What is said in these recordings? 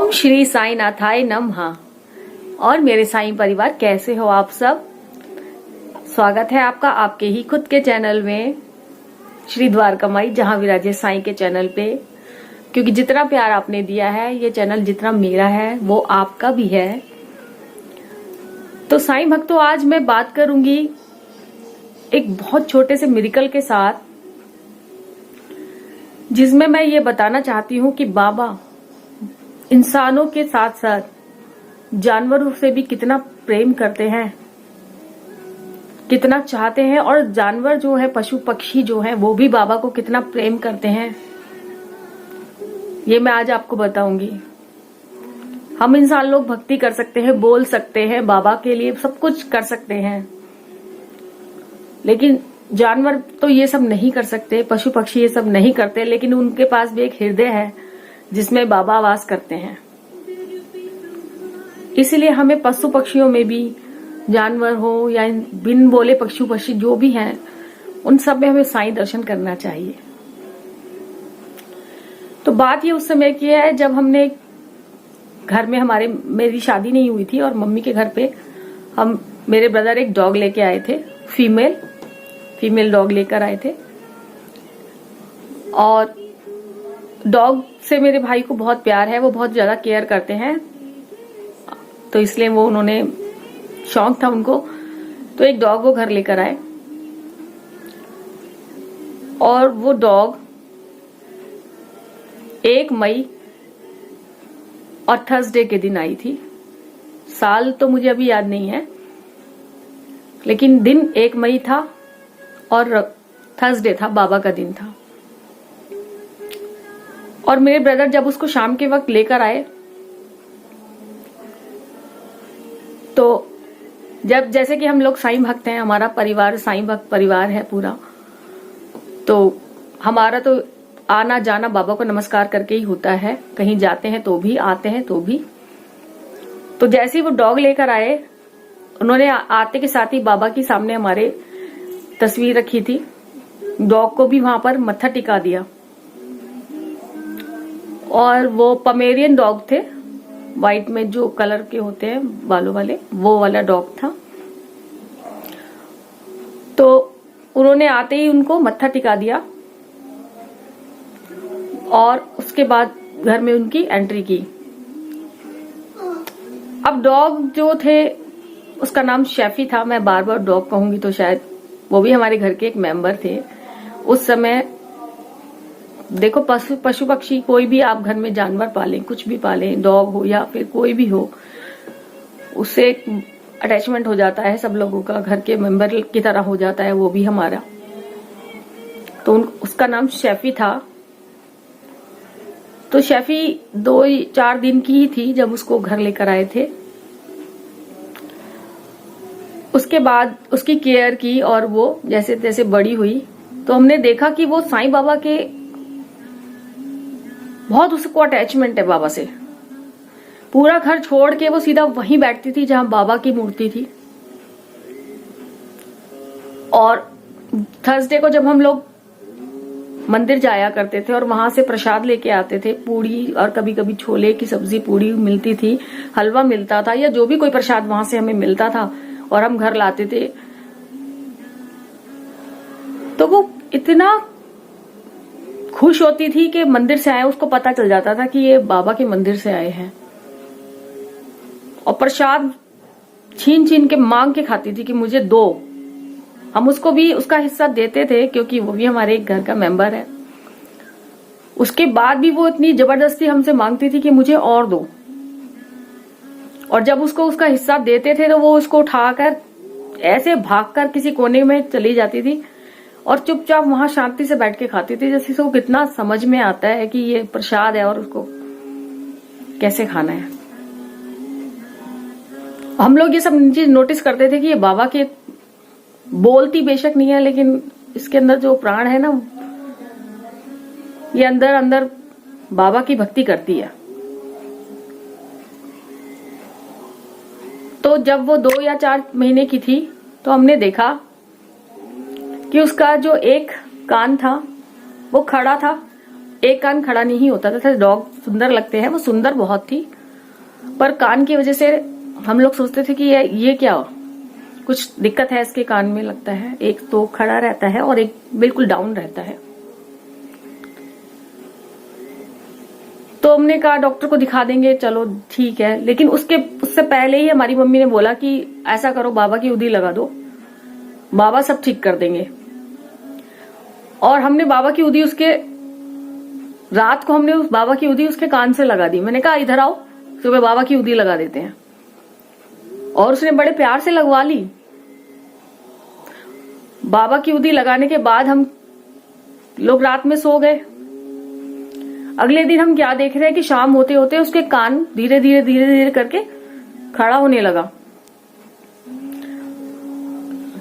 ओम श्री साई नाथाय नमः। और मेरे साई परिवार, कैसे हो आप सब? स्वागत है आपका आपके ही खुद के चैनल में, श्री द्वारकामाई जहां विराजे साई के चैनल पे। क्योंकि जितना प्यार आपने दिया है, ये चैनल जितना मेरा है वो आपका भी है। तो साई भक्तों, आज मैं बात करूंगी एक बहुत छोटे से मिरेकल के साथ, जिसमें मैं ये बताना चाहती हूँ कि बाबा इंसानों के साथ साथ जानवरों से भी कितना प्रेम करते हैं, कितना चाहते हैं। और जानवर जो है, पशु पक्षी जो है, वो भी बाबा को कितना प्रेम करते हैं, ये मैं आज आपको बताऊंगी। हम इंसान लोग भक्ति कर सकते हैं, बोल सकते हैं, बाबा के लिए सब कुछ कर सकते हैं, लेकिन जानवर तो ये सब नहीं कर सकते, पशु पक्षी ये सब नहीं करते। लेकिन उनके पास भी एक हृदय है जिसमें बाबा वास करते हैं। इसलिए हमें पशु पक्षियों में भी, जानवर हो या बिन बोले पशु पक्षी जो भी हैं, उन सब में हमें साईं दर्शन करना चाहिए। तो बात ये उस समय की है जब हमने घर में, मेरी शादी नहीं हुई थी और मम्मी के घर पे मेरे ब्रदर एक डॉग लेके आए थे, फीमेल डॉग लेकर आए थे। और डॉग से मेरे भाई को बहुत प्यार है, वो बहुत ज्यादा केयर करते हैं, तो इसलिए उन्होंने शौक था उनको, तो एक डॉग वो घर लेकर आए। और वो डॉग 1 मई और थर्सडे के दिन आई थी। साल तो मुझे अभी याद नहीं है, लेकिन दिन 1 मई था और थर्सडे था, बाबा का दिन था। और मेरे ब्रदर जब उसको शाम के वक्त लेकर आए, तो जैसे कि हम लोग साईं भक्त हैं, हमारा परिवार साईं भक्त परिवार है पूरा, तो हमारा तो आना जाना बाबा को नमस्कार करके ही होता है, कहीं जाते हैं तो भी, आते हैं तो भी। तो जैसे ही वो डॉग लेकर आए, उन्होंने आते के साथ ही बाबा के सामने हमारे तस्वीर रखी थी, डॉग को भी वहां पर मत्था टिका दिया। और वो पमेरियन डॉग थे, व्हाइट में जो कलर के होते हैं बालों वाले, वो वाला डॉग था। तो उन्होंने आते ही उनको मत्था टिका दिया और उसके बाद घर में उनकी एंट्री की। अब डॉग जो थे, उसका नाम शेफी था। मैं बार बार डॉग कहूंगी तो शायद वो भी हमारे घर के एक मेंबर थे उस समय। देखो, पशु पक्षी कोई भी आप घर में जानवर पालें, कुछ भी पालें, डॉग हो या फिर कोई भी हो, उससे एक अटैचमेंट हो जाता है सब लोगों का, घर के मेंबर की तरह हो जाता है वो भी हमारा। तो उसका नाम शेफी था। तो शेफी 2-4 दिन की ही थी जब उसको घर लेकर आए थे। उसके बाद उसकी केयर की और वो जैसे तैसे बड़ी हुई, तो हमने देखा कि वो साईं बाबा के बहुत उसको अटैचमेंट है बाबा से। पूरा घर छोड़ के वो सीधा वहीं बैठती थी जहां बाबा की मूर्ति थी। और थर्सडे को जब हम लोग मंदिर जाया करते थे और वहां से प्रसाद लेके आते थे, पूड़ी और कभी कभी छोले की सब्जी, पूड़ी मिलती थी, हलवा मिलता था, या जो भी कोई प्रसाद वहां से हमें मिलता था और हम घर लाते थे, तो वो इतना खुश होती थी कि मंदिर से आए, उसको पता चल जाता था कि ये बाबा के मंदिर से आए हैं। और प्रसाद छीन छीन के मांग के खाती थी कि मुझे दो। हम उसको भी उसका हिस्सा देते थे क्योंकि वो भी हमारे एक घर का मेंबर है। उसके बाद भी वो इतनी जबरदस्ती हमसे मांगती थी कि मुझे और दो। और जब उसको उसका हिस्सा देते थे तो वो उसको उठाकर ऐसे भागकर किसी कोने में चली जाती थी और चुपचाप वहां शांति से बैठ के खाती थी, जैसे उसको कितना समझ में आता है कि ये प्रसाद है और उसको कैसे खाना है। हम लोग ये सब चीज नोटिस करते थे कि ये बाबा के बोलती बेशक नहीं है, लेकिन इसके अंदर जो प्राण है ना, ये अंदर अंदर बाबा की भक्ति करती है। तो जब वो 2 या 4 महीने की थी, तो हमने देखा कि उसका जो एक कान था वो खड़ा था, एक कान खड़ा नहीं होता था। डॉग सुंदर लगते हैं, वो सुंदर बहुत थी, पर कान की वजह से हम लोग सोचते थे कि ये क्या कुछ दिक्कत है इसके कान में, लगता है। एक तो खड़ा रहता है और एक बिल्कुल डाउन रहता है। तो हमने कहा डॉक्टर को दिखा देंगे, चलो ठीक है। लेकिन उससे पहले ही हमारी मम्मी ने बोला कि ऐसा करो, बाबा की उदी लगा दो, बाबा सब ठीक कर देंगे। और हमने बाबा की उदी रात को हमने उस बाबा की उदी उसके कान से लगा दी। मैंने कहा इधर आओ, सुबह बाबा की उदी लगा देते हैं। और उसने बड़े प्यार से लगवा ली। बाबा की उदी लगाने के बाद हम लोग रात में सो गए। अगले दिन हम क्या देख रहे हैं कि शाम होते होते उसके कान धीरे धीरे करके खड़ा होने लगा।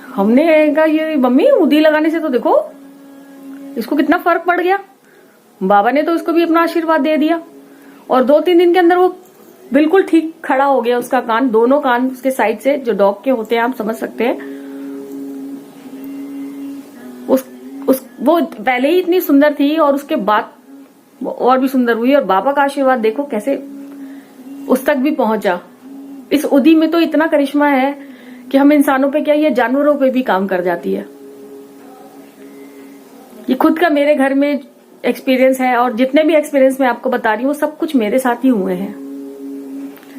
हमने कहा ये मम्मी उदी लगाने से तो देखो इसको कितना फर्क पड़ गया। बाबा ने तो उसको भी अपना आशीर्वाद दे दिया और 2-3 दिन के अंदर वो बिल्कुल ठीक खड़ा हो गया। उसका कान, दोनों कान उसके साइड से जो डॉग के होते हैं, आप समझ सकते हैं। वो पहले ही इतनी सुंदर थी और उसके बाद वो और भी सुंदर हुई। और बाबा का आशीर्वाद देखो कैसे उस तक भी पहुंचा। इस उदी में तो इतना करिश्मा है कि हम इंसानों पे क्या, ये जानवरों पे भी काम कर जाती है। ये खुद का मेरे घर में एक्सपीरियंस है और जितने भी एक्सपीरियंस मैं आपको बता रही हूँ सब कुछ मेरे साथ ही हुए हैं।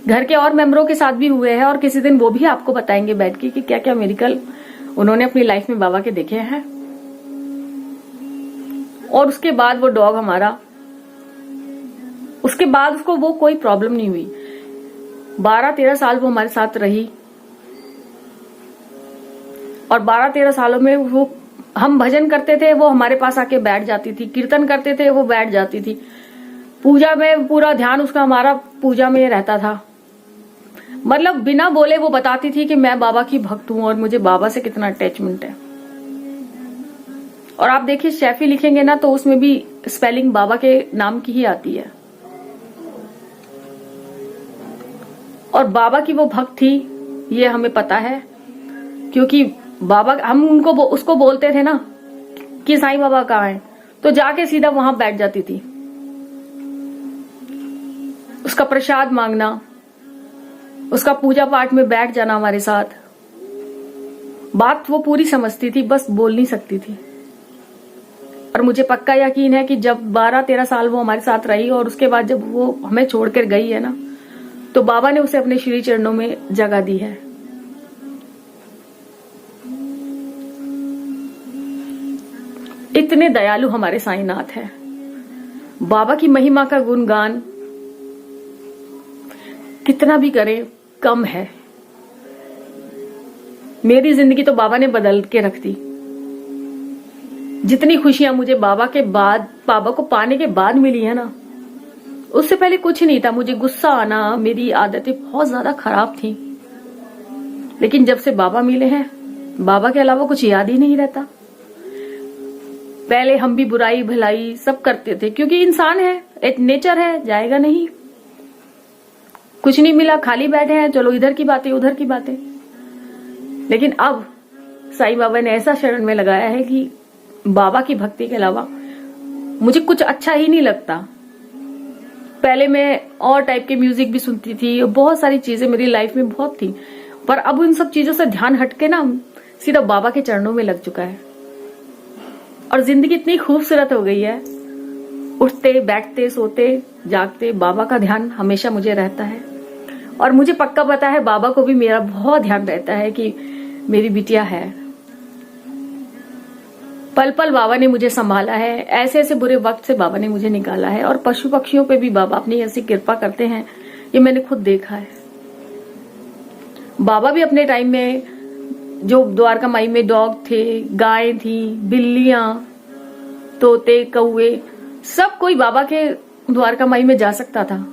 घर के और मेंबरों के साथ भी हुए हैं और किसी दिन वो भी आपको बताएंगे बैठ के कि क्या क्या मिरेकल उन्होंने अपनी लाइफ में बाबा के देखे हैं। और उसके बाद वो डॉग हमारा, उसके बाद उसको वो कोई प्रॉब्लम नहीं हुई। 12-13 साल वो हमारे साथ रही और 12-13 सालों में वो, हम भजन करते थे वो हमारे पास आके बैठ जाती थी, कीर्तन करते थे वो बैठ जाती थी, पूजा में पूरा ध्यान उसका हमारा पूजा में रहता था। मतलब बिना बोले वो बताती थी कि मैं बाबा की भक्त हूं और मुझे बाबा से कितना अटैचमेंट है। और आप देखिए शैफी लिखेंगे ना तो उसमें भी स्पेलिंग बाबा के नाम की ही आती है। और बाबा की वो भक्त थी ये हमें पता है, क्योंकि बाबा, हम उसको बोलते थे ना कि साईं बाबा कहाँ हैं, तो जाके सीधा वहां बैठ जाती थी। उसका प्रसाद मांगना, उसका पूजा पाठ में बैठ जाना हमारे साथ। बात वो पूरी समझती थी, बस बोल नहीं सकती थी। और मुझे पक्का यकीन है कि जब 12-13 साल वो हमारे साथ रही और उसके बाद जब वो हमें छोड़कर गई है ना, तो बाबा ने उसे अपने श्री चरणों में जगह दी है। इतने दयालु हमारे साईनाथ है। बाबा की महिमा का गुणगान कितना भी करें कम है। मेरी जिंदगी तो बाबा ने बदल के रख दी। जितनी खुशियां मुझे बाबा को पाने के बाद मिली है ना, उससे पहले कुछ नहीं था। मुझे गुस्सा आना, मेरी आदतें बहुत ज्यादा खराब थी, लेकिन जब से बाबा मिले हैं, बाबा के अलावा कुछ याद ही नहीं रहता। पहले हम भी बुराई भलाई सब करते थे, क्योंकि इंसान है, एक नेचर है, जाएगा नहीं। कुछ नहीं मिला, खाली बैठे हैं, चलो इधर की बातें उधर की बातें। लेकिन अब साईं बाबा ने ऐसा शरण में लगाया है कि बाबा की भक्ति के अलावा मुझे कुछ अच्छा ही नहीं लगता। पहले मैं और टाइप के म्यूजिक भी सुनती थी, बहुत सारी चीजें मेरी लाइफ में बहुत थी, पर अब उन सब चीजों से ध्यान हटके ना सीधा बाबा के चरणों में लग चुका है। और जिंदगी इतनी खूबसूरत हो गई है, उठते बैठते सोते जागते बाबा का ध्यान हमेशा मुझे रहता है। और मुझे पक्का पता है बाबा को भी मेरा बहुत ध्यान रहता है कि मेरी बिटिया है। पल पल बाबा ने मुझे संभाला है, ऐसे ऐसे बुरे वक्त से बाबा ने मुझे निकाला है। और पशु पक्षियों पे भी बाबा अपनी ऐसी कृपा करते हैं, ये मैंने खुद देखा है। बाबा भी अपने टाइम में जो द्वारका माई में डॉग थे, गाय थी, बिल्लियां, तोते, कौवे, सब कोई बाबा के द्वारका माई में जा सकता था।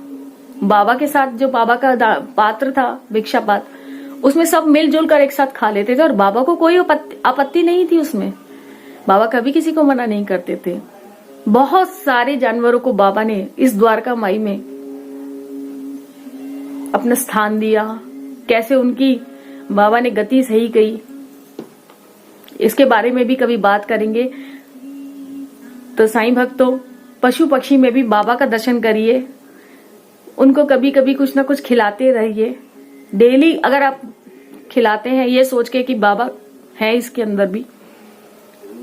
बाबा के साथ जो बाबा का पात्र था, भिक्षा पात्र, उसमें सब मिलजुल कर एक साथ खा लेते थे और बाबा को कोई आपत्ति नहीं थी उसमें। बाबा कभी किसी को मना नहीं करते थे। बहुत सारे जानवरों को बाबा ने इस द्वारका माई में अपना स्थान दिया। कैसे उनकी बाबा ने गति सही कही, इसके बारे में भी कभी बात करेंगे। तो साईं भक्तों, पशु पक्षी में भी बाबा का दर्शन करिए, उनको कभी कभी कुछ ना कुछ खिलाते रहिए। डेली अगर आप खिलाते हैं ये सोच के कि बाबा है इसके अंदर भी,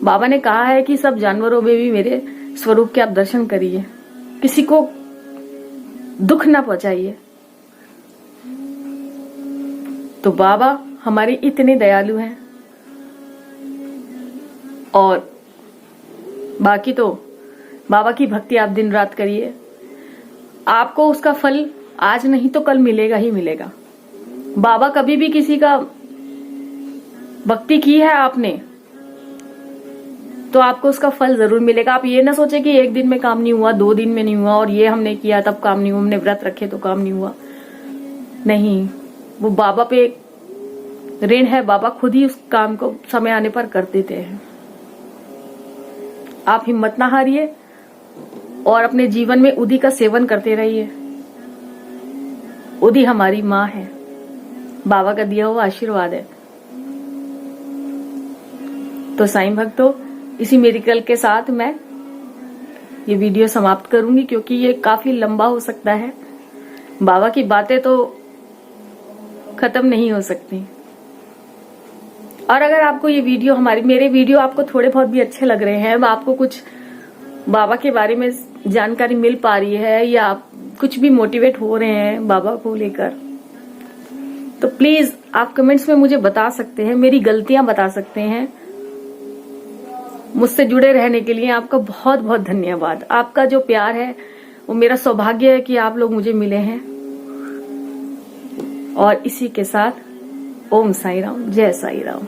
बाबा ने कहा है कि सब जानवरों में भी मेरे स्वरूप के आप दर्शन करिए, किसी को दुख ना पहुंचाइए। तो बाबा हमारे इतने दयालु हैं। और बाकी तो बाबा की भक्ति आप दिन रात करिए, आपको उसका फल आज नहीं तो कल मिलेगा ही मिलेगा। बाबा कभी भी किसी का भक्ति की है आपने तो आपको उसका फल जरूर मिलेगा। आप ये ना सोचे कि एक दिन में काम नहीं हुआ, 2 दिन में नहीं हुआ, और ये हमने किया तब काम नहीं हुआ, हमने व्रत रखे तो काम नहीं हुआ। नहीं, वो बाबा पे ऋण है, बाबा खुद ही उस काम को समय आने पर कर देते हैं। आप हिम्मत ना हारिए और अपने जीवन में उदी का सेवन करते रहिए। उदी हमारी माँ है, बाबा का दिया हुआ आशीर्वाद है। तो साईं भक्तों, इसी मिरेकल के साथ मैं ये वीडियो समाप्त करूंगी, क्योंकि ये काफी लंबा हो सकता है। बाबा की बातें तो खत्म नहीं हो सकती। और अगर आपको ये वीडियो मेरे वीडियो आपको थोड़े बहुत भी अच्छे लग रहे हैं, आपको कुछ बाबा के बारे में जानकारी मिल पा रही है, या आप कुछ भी मोटिवेट हो रहे हैं बाबा को लेकर, तो प्लीज आप कमेंट्स में मुझे बता सकते हैं, मेरी गलतियां बता सकते हैं। मुझसे जुड़े रहने के लिए आपका बहुत बहुत धन्यवाद। आपका जो प्यार है वो मेरा सौभाग्य है कि आप लोग मुझे मिले हैं। और इसी के साथ ओम साई राम, जय साई राम।